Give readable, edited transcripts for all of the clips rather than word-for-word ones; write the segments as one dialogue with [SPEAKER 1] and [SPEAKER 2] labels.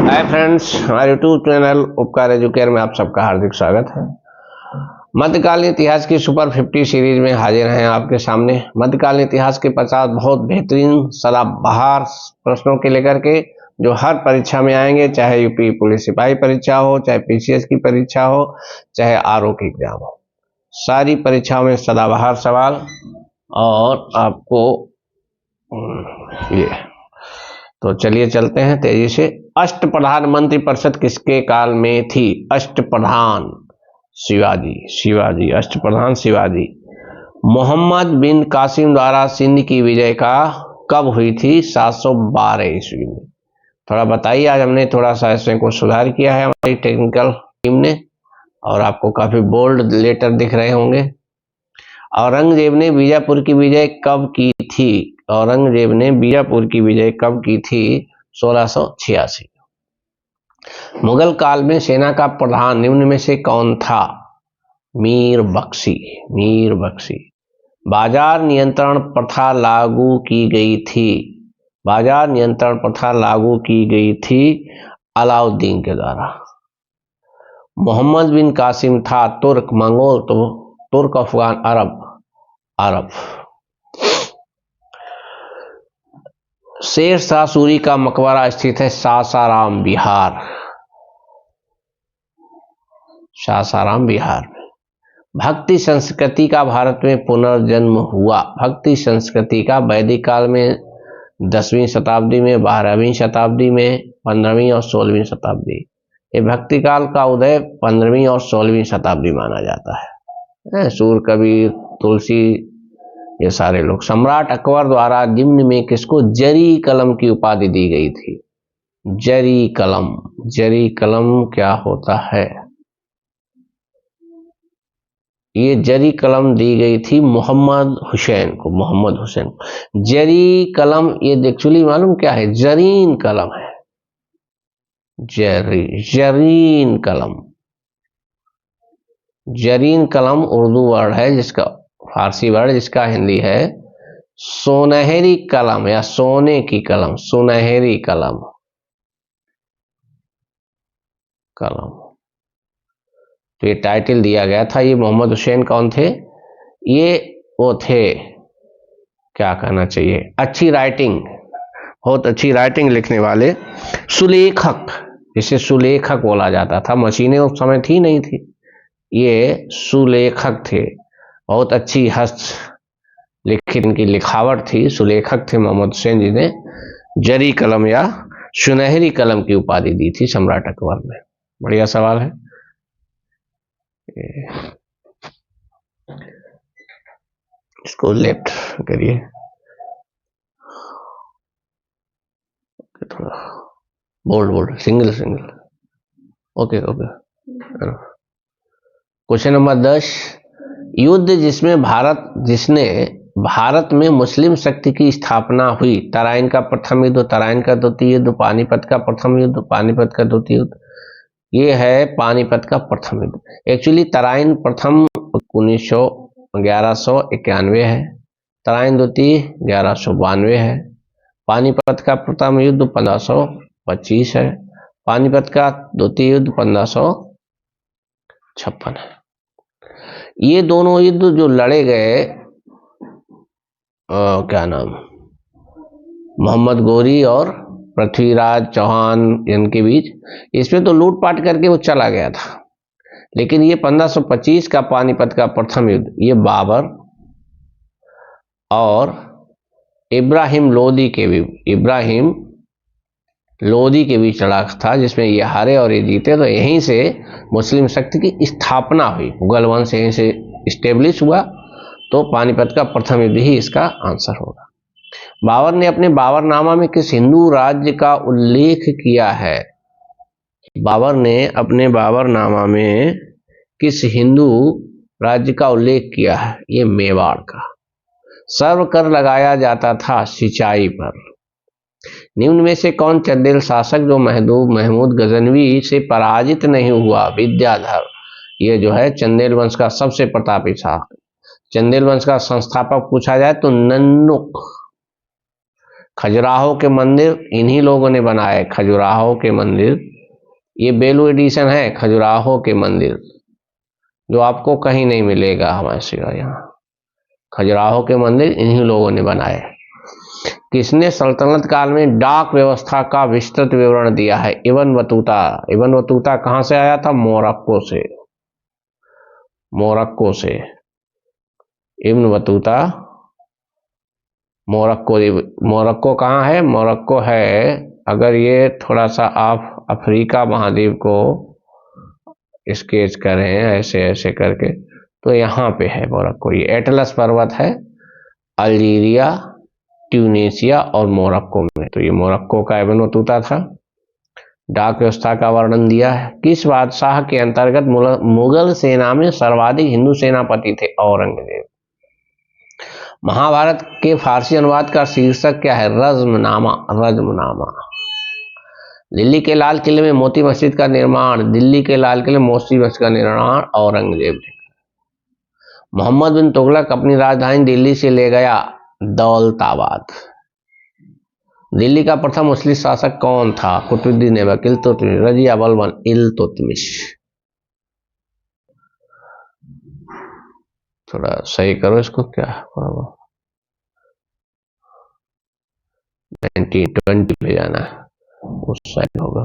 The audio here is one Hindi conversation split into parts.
[SPEAKER 1] हाय फ्रेंड्स, हमारे यूट्यूब चैनल उपकार एजुकेयर में आप सबका हार्दिक स्वागत है। मध्यकालीन इतिहास की सुपर 50 सीरीज में हाजिर हैं आपके सामने। मध्यकालीन इतिहास के 50 बहुत बेहतरीन सदाबहार प्रश्नों के लेकर के जो हर परीक्षा में आएंगे, चाहे यूपी पुलिस सिपाही परीक्षा हो, चाहे पीसीएस की परीक्षा हो, चाहे आरओ की एग्जाम हो, सारी परीक्षाओं में सदाबहार सवाल। और आपको ये तो चलिए चलते हैं तेजी से। अष्टप्रधान मंत्री परिषद किसके काल में थी? अष्टप्रधान शिवाजी अष्टप्रधान शिवाजी। मोहम्मद बिन कासिम द्वारा सिंध की विजय का कब हुई थी? 712 ईस्वी में। थोड़ा बताइए, आज हमने थोड़ा सा इसमें कुछ सुधार किया है हमारी टेक्निकल टीम ने, और आपको काफी बोल्ड लेटर दिख रहे होंगे। औरंगजेब ने बीजापुर की विजय कब की थी? औरंगजेब ने बीजापुर की विजय कब की थी? 1686। मुगल काल में सेना का प्रधान निम्न में से कौन था? मीर बख्शी। बाजार नियंत्रण प्रथा लागू की गई थी? बाजार नियंत्रण प्रथा लागू की गई थी अलाउद्दीन के द्वारा। मोहम्मद बिन कासिम था तुर्क, मंगोल तो तुर्क, अफगान, अरब। शेर शाह सूरी का मकबरा स्थित है सासाराम बिहार में। भक्ति संस्कृति का भारत में पुनर्जन्म हुआ? भक्ति संस्कृति का वैदिक काल में 10वीं शताब्दी में, 12वीं शताब्दी में, 15वीं और 16वीं शताब्दी। ये भक्ति काल का उदय 15वीं और 16वीं शताब्दी माना जाता है। सूर कबीर, तुलसी, ये सारे लोग। सम्राट अकबर द्वारा निम्न में किसको जरी कलम की उपाधि दी गई थी? जरी कलम क्या होता है? ये जरी कलम दी गई थी मोहम्मद हुसैन को। जरी कलम ये एक्चुअली मालूम क्या है? जरीन कलम है। जरीन कलम उर्दू वर्ड है, जिसका फारसी वर्ड, जिसका हिंदी है सोनहरी कलम या सोने की कलम, सुनहरी कलम। तो ये टाइटल दिया गया था। ये मोहम्मद हुसैन कौन थे? ये वो थे, क्या कहना चाहिए, बहुत अच्छी राइटिंग लिखने वाले सुलेखक, जिसे सुलेखक बोला जाता था। मशीनें उस समय थी नहीं थी, ये सुलेखक थे। बहुत अच्छी लिखित इनकी लिखावट थी, सुलेखक थे मोहम्मद हुसैन जी ने जरी कलम या सुनहरी कलम की उपाधि दी थी सम्राट अकबर ने। बढ़िया सवाल है। इसको लेफ्ट करिए, थोड़ा bold, single. Okay. Question number 10। युद्ध जिसने भारत में मुस्लिम शक्ति की स्थापना हुई। तराइन का प्रथम युद्ध, तराइन का द्वितीय युद्ध, पानीपत का प्रथम युद्ध, पानीपत का द्वितीय युद्ध। ये है पानीपत का प्रथम युद्ध। एक्चुअली तराइन प्रथम 1191 है, तराइन द्वितीय 1192 है, पानीपत का प्रथम युद्ध 1525 है, पानीपत का द्वितीय युद्ध 1556 है। ये दोनों युद्ध जो लड़े गए, क्या नाम, मोहम्मद गोरी और पृथ्वीराज चौहान इनके बीच, इसमें तो लूटपाट करके वो चला गया था। लेकिन ये 1525 का पानीपत का प्रथम युद्ध, ये बाबर और इब्राहिम लोदी के बीच लड़ा था, जिसमें ये हारे और ये जीते। तो यहीं से मुस्लिम शक्ति की स्थापना हुई, मुगल वंश यहीं से स्टेब्लिश हुआ। तो पानीपत का प्रथम युद्ध ही इसका आंसर होगा। बाबर ने अपने बाबरनामा में किस हिंदू राज्य का उल्लेख किया है? बाबर ने अपने बाबरनामा में किस हिंदू राज्य का उल्लेख किया है? ये मेवाड़ का। सर्व कर लगाया जाता था सिंचाई पर। निम्न में से कौन चंदेल शासक जो महमूद गजनवी से पराजित नहीं हुआ? विद्याधर। ये जो है चंदेल वंश का सबसे प्रतापी शासक। चंदेल वंश का संस्थापक पूछा जाए तो खजुराहो के मंदिर इन्हीं लोगों ने बनाए। खजुराहो के मंदिर, ये बेलू एडिशन है खजुराहो के मंदिर, जो आपको कहीं नहीं मिलेगा हमारे सिवा यहाँ। खजुराहो के मंदिर इन्हीं लोगों ने बनाए। किसने सल्तनत काल में डाक व्यवस्था का विस्तृत विवरण दिया है? Ibn Battuta. इब्न बतूता कहां से आया था? मोरक्को से। मोरक्को से इब्न बतूता मोरक्को। मोरक्को कहाँ है? मोरक्को है, अगर ये थोड़ा सा आप अफ्रीका महाद्वीप को स्केच करें ऐसे ऐसे करके, तो यहाँ पे है मोरक्को। ये एटलस पर्वत है अल्जीरिया, ट्यूनीसिया और मोरक्को में। तो ये मोरक्को का इब्न बतूता था। डाक व्यवस्था का वर्णन दिया है। किस बादशाह के अंतर्गत मुगल सेना में सर्वाधिक हिंदू सेनापति थे? औरंगजेब। महाभारत के फारसी अनुवाद का शीर्षक क्या है? रज्मनामा। रज्मनामा। दिल्ली के लाल किले में मोती मस्जिद का निर्माण, दिल्ली के लाल किले में मोती मस्जिद का निर्माण औरंगजेब ने। मोहम्मद बिन तुगलक अपनी राजधानी दिल्ली से ले गया दौलताबाद। दिल्ली का प्रथम मुस्लिम शासक कौन था? कुतुबुद्दीन ऐबक, इल्तुतमिश, रजिया बलबन, इल्तुतमिश। थोड़ा सही करो इसको, क्या 1920 पे जाना है, उस साइड होगा।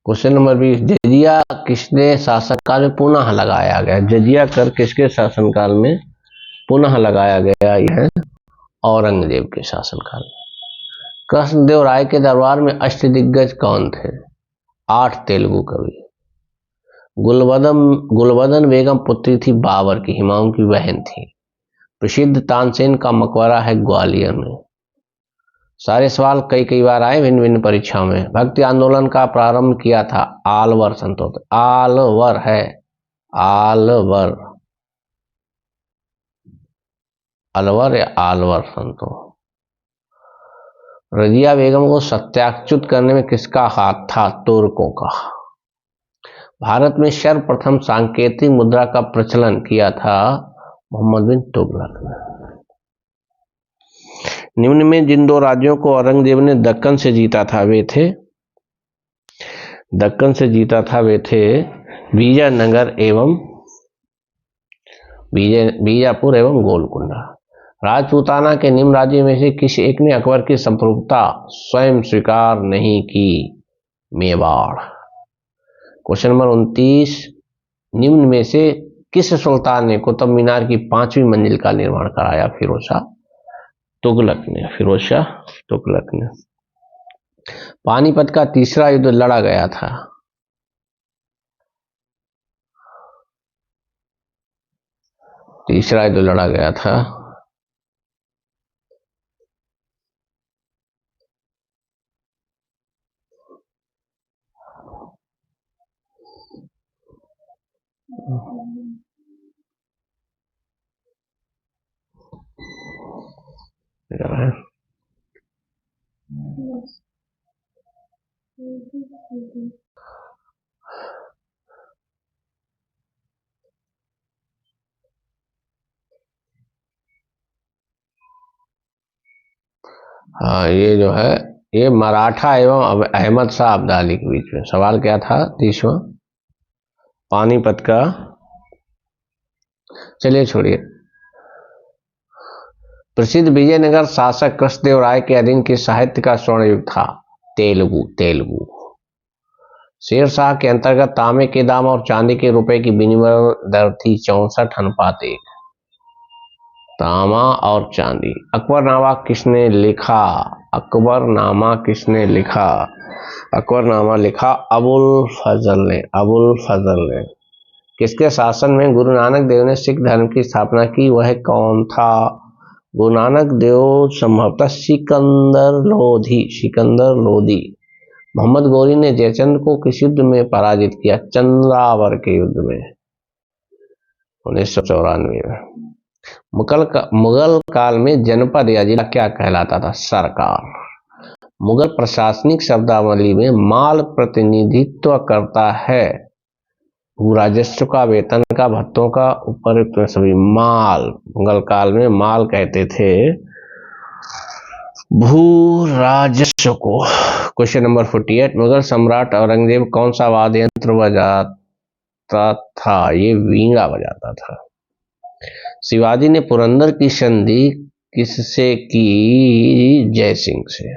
[SPEAKER 1] क्वेश्चन नंबर 20, जजिया किसने शासनकाल में पुनः लगाया गया? जजिया कर किसके शासनकाल में पुनः लगाया गया? यह औरंगजेब के शासनकाल में। कृष्णदेव राय के दरबार में अष्टदिग्गज कौन थे? 8 तेलुगु कवि। गुलबदन बेगम पुत्री थी बाबर की, हुमायूं की बहन थी। प्रसिद्ध तानसेन का मकबरा है ग्वालियर में। सारे सवाल कई बार आए भिन्न भिन्न परीक्षाओं में। भक्ति आंदोलन का प्रारंभ किया था आलवर संतों। आलवर है, आलवर, अलवर या आलवर संतों। रजिया बेगम को सत्याच्युत करने में किसका हाथ था? तुर्कों का। भारत में सर्वप्रथम सांकेतिक मुद्रा का प्रचलन किया था मोहम्मद बिन तुगलक ने। निम्न में जिन 2 राज्यों को औरंगजेब ने दक्कन से जीता था वे थे विजयनगर एवं बीजापुर एवं गोलकुंडा। राजपूताना के निम्न राज्यों में से किसी एक ने अकबर की संप्रभुता स्वयं स्वीकार नहीं की? मेवाड़। क्वेश्चन नंबर 29, निम्न में से किस सुल्तान ने कुतुब मीनार की 5वीं मंजिल का निर्माण कराया? फिरोज शाह तुगलक ने। फिरोज शाह तुगलक ने। पानीपत का तीसरा युद्ध लड़ा गया था? तीसरा युद्ध लड़ा गया था हाँ, ये जो है ये मराठा एवं अहमद शाह अब्दाली के बीच में। सवाल क्या था? 30वां पानीपत का। चलिए छोड़िए। प्रसिद्ध विजयनगर शासक कृष्णदेव राय के अधीन के साहित्य का स्वर्ण युग था? तेलुगु। शेर शाह के अंतर्गत तांबे के दाम और चांदी के रुपए की विनिमय दर थी 64:1। तांबा और चांदी। अकबरनामा किसने लिखा? अकबरनामा किसने लिखा? अकबरनामा लिखा अबुल फजल ने। अबुल फजल ने। किसके शासन में गुरु नानक देव ने सिख धर्म की स्थापना की? वह कौन था? गुरु नानक देव संभवतः सिकंदर लोधी। सिकंदर लोधी। मोहम्मद गौरी ने जयचंद को किस युद्ध में पराजित किया? चंद्रावर के युद्ध में 1994 में। मुगल काल में जनपद या जिला क्या कहलाता था? सरकार। मुगल प्रशासनिक शब्दावली में माल प्रतिनिधित्व करता है भू राजस्व का, वेतन का, भत्तों का, उपयुक्त सभी। माल, मुगल काल में माल कहते थे भू राजस्व को। क्वेश्चन नंबर 48, मुगल सम्राट औरंगजेब कौन सा वाद्य यंत्र बजाता था? ये वीणा बजाता था। शिवाजी ने पुरंदर की संधि किससे की? जय सिंह से।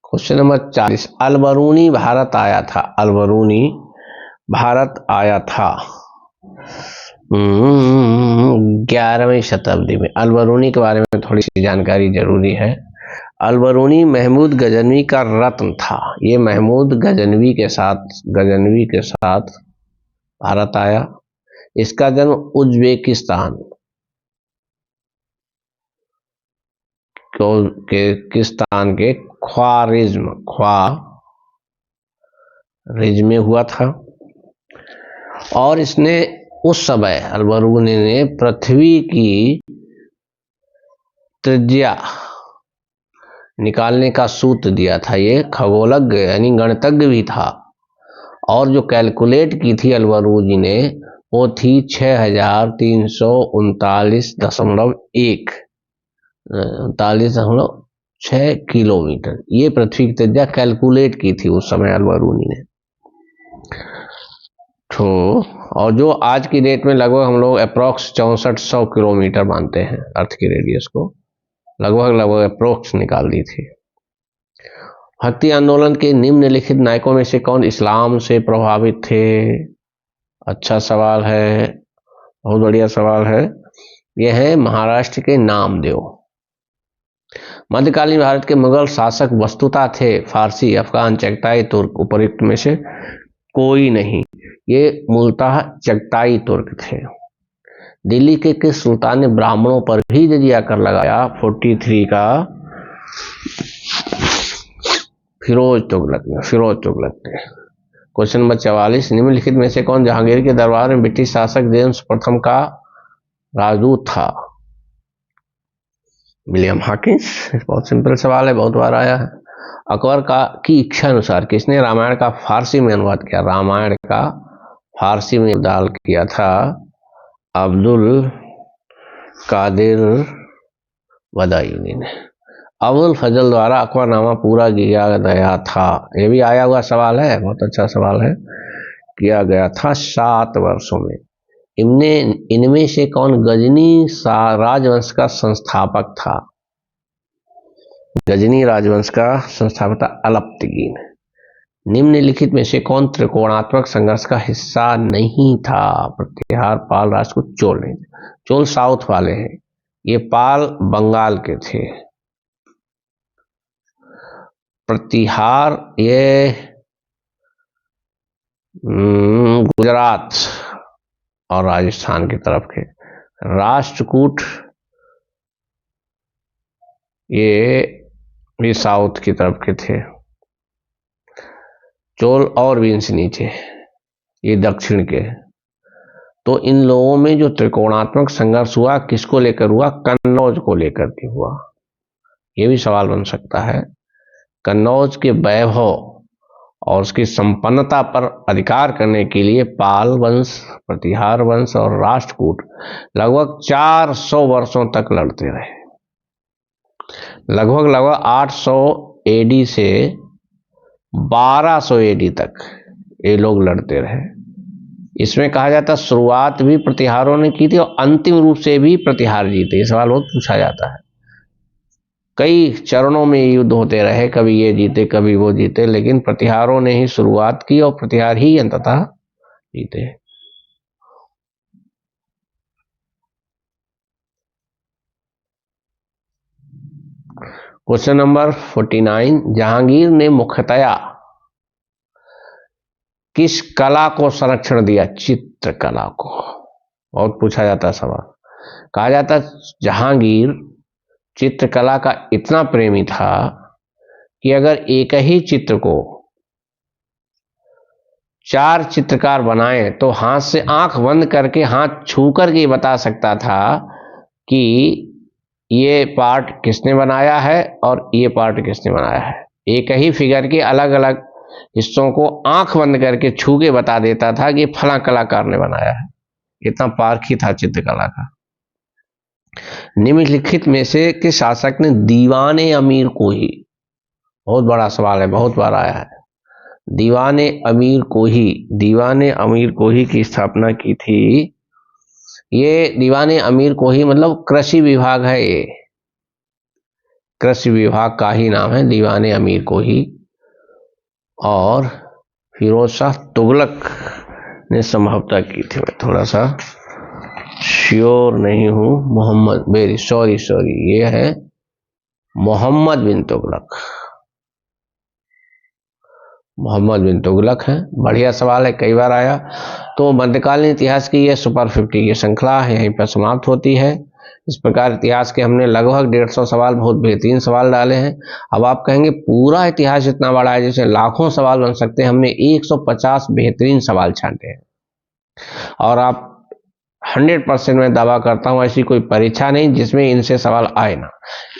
[SPEAKER 1] क्वेश्चन नंबर 40, अलबरूनी भारत आया था। अलबरूनी भारत आया था 11वीं शताब्दी में। अलबरूनी के बारे में थोड़ी सी जानकारी जरूरी है। अलबरूनी महमूद गजनवी का रत्न था। ये महमूद गजनवी के साथ भारत आया। इसका जन्म उज्बेकिस्तान के ख्वारिज्म में हुआ था। और इसने उस समय अलबरूनी ने पृथ्वी की त्रिज्या निकालने का सूत्र दिया था। ये खगोलज्ञ यानी गणितज्ञ भी था। और जो कैलकुलेट की थी अलबरूनी ने वो थी 6339.6 किलोमीटर। ये पृथ्वी की त्रिज्या कैलकुलेट की थी उस समय अलबरूनी ने। तो और जो आज की डेट में लगभग हम लोग अप्रोक्स 6400 किलोमीटर मानते हैं अर्थ की रेडियस को, लगभग अप्रोक्स निकाल दी थी। भक्ति आंदोलन के निम्नलिखित नायकों में से कौन इस्लाम से प्रभावित थे? अच्छा सवाल है, बहुत बढ़िया सवाल है। यह है महाराष्ट्र के नामदेव। मध्यकालीन भारत के मुगल शासक वस्तुतः थे फारसी, अफगान, चगताई, तुर्क। उपयुक्त में से कोई नहीं। ये मूलतः चगताई तुर्क थे। दिल्ली के किस सुल्तान ने ब्राह्मणों पर भी जजिया कर लगाया? 43 का फिरोज तुगलक ने। क्वेश्चन नंबर 44, निम्नलिखित में से कौन जहांगीर के दरबार में ब्रिटिश शासक जेम्स प्रथम का राजदूत था? William Hawkins. बहुत सिंपल सवाल है, बहुत बार आया है। अकबर की इच्छा अनुसार किसने रामायण का फारसी में अनुवाद किया? रामायण का फारसी में अनुवाद किया था अब्दुल कादिर बदायूनी ने। अबुल फजल द्वारा अकबरनामा पूरा किया गया था। ये भी आया हुआ सवाल है, बहुत अच्छा सवाल है। किया गया था 7 वर्षों में। इनमें से कौन गजनी राजवंश का संस्थापक था? गजनी राजवंश का संस्थापक था अलप्तगीन। निम्नलिखित में से कौन त्रिकोणात्मक संघर्ष का हिस्सा नहीं था? प्रतिहार, पाल, राजपूत, चोल नहीं। चोल साउथ वाले हैं, ये पाल बंगाल के थे। प्रतिहार ये गुजरात और राजस्थान की तरफ के। राष्ट्रकूट ये भी साउथ की तरफ के थे। चोल और भी इनसे नीचे, ये दक्षिण के। तो इन लोगों में जो त्रिकोणात्मक संघर्ष हुआ किसको लेकर हुआ? कन्नौज को लेकर के हुआ। ये भी सवाल बन सकता है। कन्नौज के वैभव और उसकी संपन्नता पर अधिकार करने के लिए पाल वंश, प्रतिहार वंश और राष्ट्रकूट लगभग 400 वर्षों तक लड़ते रहे। लगभग 800 एडी से 1200 एडी तक ये लोग लड़ते रहे। इसमें कहा जाता शुरुआत भी प्रतिहारों ने की थी और अंतिम रूप से भी प्रतिहार जीते। ये सवाल बहुत पूछा जाता है। कई चरणों में युद्ध होते रहे, कभी ये जीते कभी वो जीते, लेकिन प्रतिहारों ने ही शुरुआत की और प्रतिहार ही अंततः जीते। क्वेश्चन नंबर 49, जहांगीर ने मुख्यतया किस कला को संरक्षण दिया? चित्रकला को। बहुत पूछा जाता सवाल। कहा जाता जहांगीर चित्रकला का इतना प्रेमी था कि अगर एक ही चित्र को 4 चित्रकार बनाए तो हाथ से आंख बंद करके, हाथ छू करके बता सकता था कि ये पार्ट किसने बनाया है और ये पार्ट किसने बनाया है। एक ही फिगर के अलग अलग हिस्सों को आंख बंद करके छू के बता देता था कि फला कलाकार ने बनाया है। इतना पारखी था चित्रकला का। निम्नलिखित में से किस शासक ने दीवाने अमीर को ही, बहुत बड़ा सवाल है, बहुत बार आया है, दीवाने अमीर को ही की स्थापना की थी? ये दीवाने अमीर को ही मतलब कृषि विभाग है, ये कृषि विभाग का ही नाम है, दीवाने अमीर को ही। और फिरोज शाह तुगलक ने संभवतः की थी। मैं थोड़ा सा श्योर नहीं हूं। मोहम्मद, वेरी सॉरी, ये है मोहम्मद बिन तुगलक। मोहम्मद बिन तुगलक है। बढ़िया सवाल है, कई बार आया। तो मध्यकालीन इतिहास की यह सुपर 50 की श्रृंखला यहीं पर समाप्त होती है। इस प्रकार इतिहास के हमने लगभग 150 सवाल, बहुत बेहतरीन सवाल डाले हैं। अब आप कहेंगे पूरा इतिहास इतना बड़ा है जैसे लाखों सवाल बन सकते हैं। हमने 150 बेहतरीन सवाल छांटे हैं और आप 100% मैं दावा करता हूं ऐसी कोई परीक्षा नहीं जिसमें इनसे सवाल आए ना।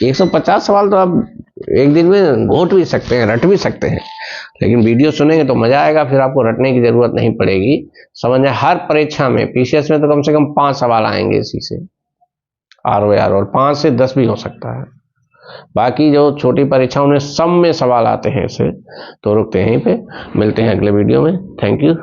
[SPEAKER 1] 150 सवाल तो आप एक दिन में घोट भी सकते हैं, रट भी सकते हैं, लेकिन वीडियो सुनेंगे तो मजा आएगा, फिर आपको रटने की जरूरत नहीं पड़ेगी। समझ, हर परीक्षा में पीसीएस में तो कम से कम 5 सवाल आएंगे इसी से, आरओआर, और 5 से 10 भी हो सकता है। बाकी जो छोटी परीक्षाओं में सब में सवाल आते हैं इसे। तो रुकते हैं यहीं पे, मिलते हैं अगले वीडियो में। Thank you.